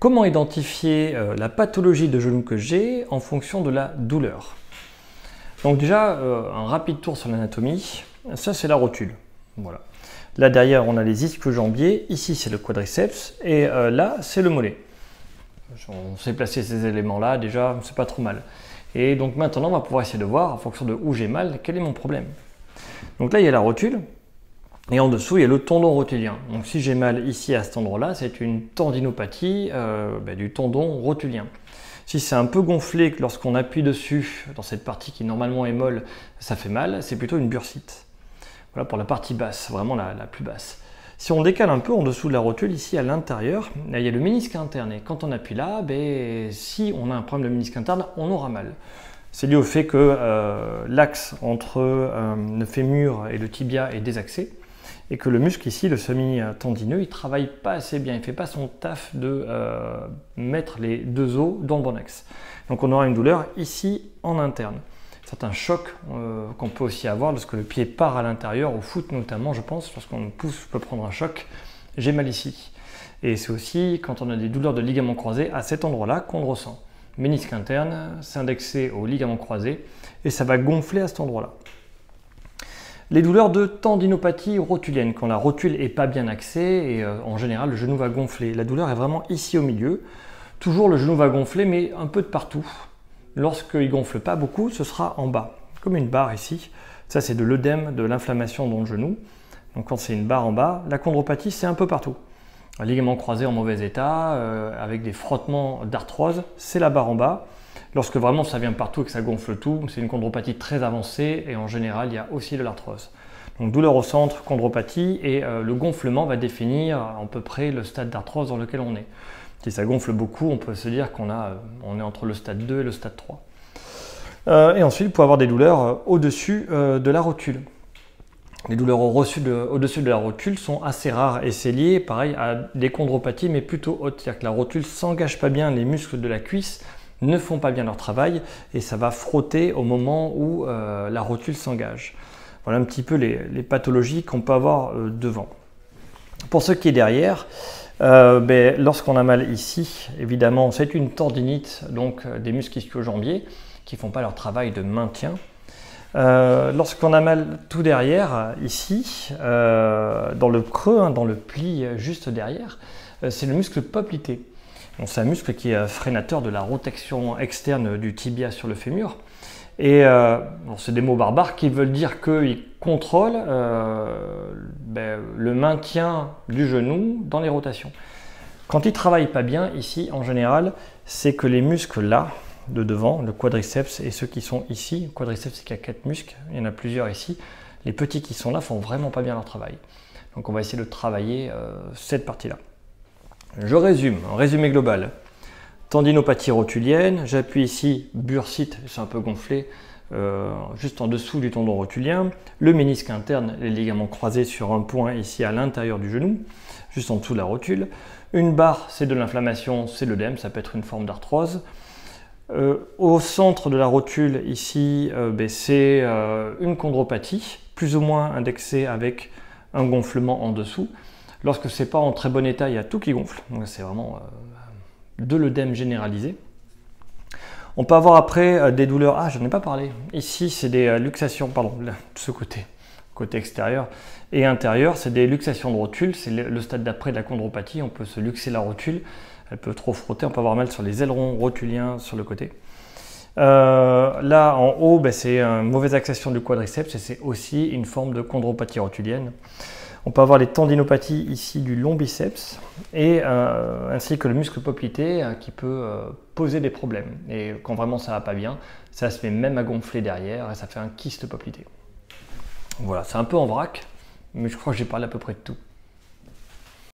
Comment identifier la pathologie de genou que j'ai en fonction de la douleur? Donc déjà, un rapide tour sur l'anatomie. Ça, c'est la rotule. Voilà. Là, derrière, on a les ischio-jambiers. Ici, c'est le quadriceps. Et là, c'est le mollet. On sait placer ces éléments-là, déjà, c'est pas trop mal. Et donc maintenant, on va pouvoir essayer de voir, en fonction de où j'ai mal, quel est mon problème. Donc là, il y a la rotule. Et en dessous, il y a le tendon rotulien. Donc si j'ai mal ici à cet endroit-là, c'est une tendinopathie du tendon rotulien. Si c'est un peu gonflé, que lorsqu'on appuie dessus, dans cette partie qui normalement est molle, ça fait mal, c'est plutôt une bursite. Voilà pour la partie basse, vraiment la plus basse. Si on décale un peu en dessous de la rotule, ici à l'intérieur, il y a le ménisque interne. Et quand on appuie là, si on a un problème de ménisque interne, on aura mal. C'est lié au fait que l'axe entre le fémur et le tibia est désaxé. Et que le muscle ici, le semi-tendineux, il ne travaille pas assez bien, il ne fait pas son taf de mettre les deux os dans le bon axe. Donc on aura une douleur ici en interne. C'est un choc qu'on peut aussi avoir lorsque le pied part à l'intérieur, au foot notamment, je pense, lorsqu'on pousse, je peux prendre un choc, j'ai mal ici. Et c'est aussi quand on a des douleurs de ligaments croisés à cet endroit-là qu'on le ressent. Ménisque interne, c'est indexé au ligament croisé et ça va gonfler à cet endroit-là. Les douleurs de tendinopathie rotulienne, quand la rotule n'est pas bien axée et en général le genou va gonfler. La douleur est vraiment ici au milieu. Toujours le genou va gonfler mais un peu de partout. Lorsqu'il ne gonfle pas beaucoup, ce sera en bas, comme une barre ici. Ça c'est de l'œdème, de l'inflammation dans le genou. Donc quand c'est une barre en bas, la chondropathie c'est un peu partout. Un ligament croisé en mauvais état, avec des frottements d'arthrose, c'est la barre en bas. Lorsque vraiment ça vient partout et que ça gonfle tout, c'est une chondropathie très avancée et en général il y a aussi de l'arthrose. Donc douleur au centre, chondropathie et le gonflement va définir à peu près le stade d'arthrose dans lequel on est. Si ça gonfle beaucoup, on peut se dire qu'on est entre le stade 2 et le stade 3. Et ensuite, il peut avoir des douleurs au-dessus de la rotule. Les douleurs au-dessus de la rotule sont assez rares et c'est lié pareil à des chondropathies mais plutôt hautes. C'est-à-dire que la rotule ne s'engage pas bien, les muscles de la cuisse ne font pas bien leur travail et ça va frotter au moment où la rotule s'engage. Voilà un petit peu les pathologies qu'on peut avoir devant. Pour ce qui est derrière, lorsqu'on a mal ici, évidemment c'est une tendinite, donc des muscles ischio-jambiers qui ne font pas leur travail de maintien. Lorsqu'on a mal tout derrière, ici, dans le creux, dans le pli juste derrière, c'est le muscle poplité. C'est un muscle qui est freinateur de la rotation externe du tibia sur le fémur. Et c'est des mots barbares qui veulent dire qu'il contrôle le maintien du genou dans les rotations. Quand il ne travaille pas bien, ici, en général, c'est que les muscles là, de devant, le quadriceps et ceux qui sont ici, le quadriceps c'est qu'il y a 4 muscles, il y en a plusieurs ici, les petits qui sont là font vraiment pas bien leur travail. Donc on va essayer de travailler cette partie-là. Je résume, un résumé global. Tendinopathie rotulienne, j'appuie ici, bursite, c'est un peu gonflé, juste en dessous du tendon rotulien. Le ménisque interne, les ligaments croisés sur un point ici à l'intérieur du genou, juste en dessous de la rotule. Une barre, c'est de l'inflammation, c'est l'œdème, ça peut être une forme d'arthrose. Au centre de la rotule, ici, c'est une chondropathie, plus ou moins indexée avec un gonflement en dessous. Lorsque ce n'est pas en très bon état, il y a tout qui gonfle. Donc c'est vraiment de l'œdème généralisé. On peut avoir après des douleurs. Ah, j'en ai pas parlé. Ici, c'est des luxations, pardon, là, de ce côté extérieur et intérieur, c'est des luxations de rotule. C'est le stade d'après de la chondropathie. On peut se luxer la rotule. Elle peut trop frotter. On peut avoir mal sur les ailerons rotuliens sur le côté. Là, en haut, c'est une mauvaise axation du quadriceps et c'est aussi une forme de chondropathie rotulienne. On peut avoir les tendinopathies ici du long biceps et ainsi que le muscle poplité qui peut poser des problèmes. Et quand vraiment ça va pas bien, ça se met même à gonfler derrière et ça fait un kyste poplité. Voilà, c'est un peu en vrac, mais je crois que j'ai parlé à peu près de tout.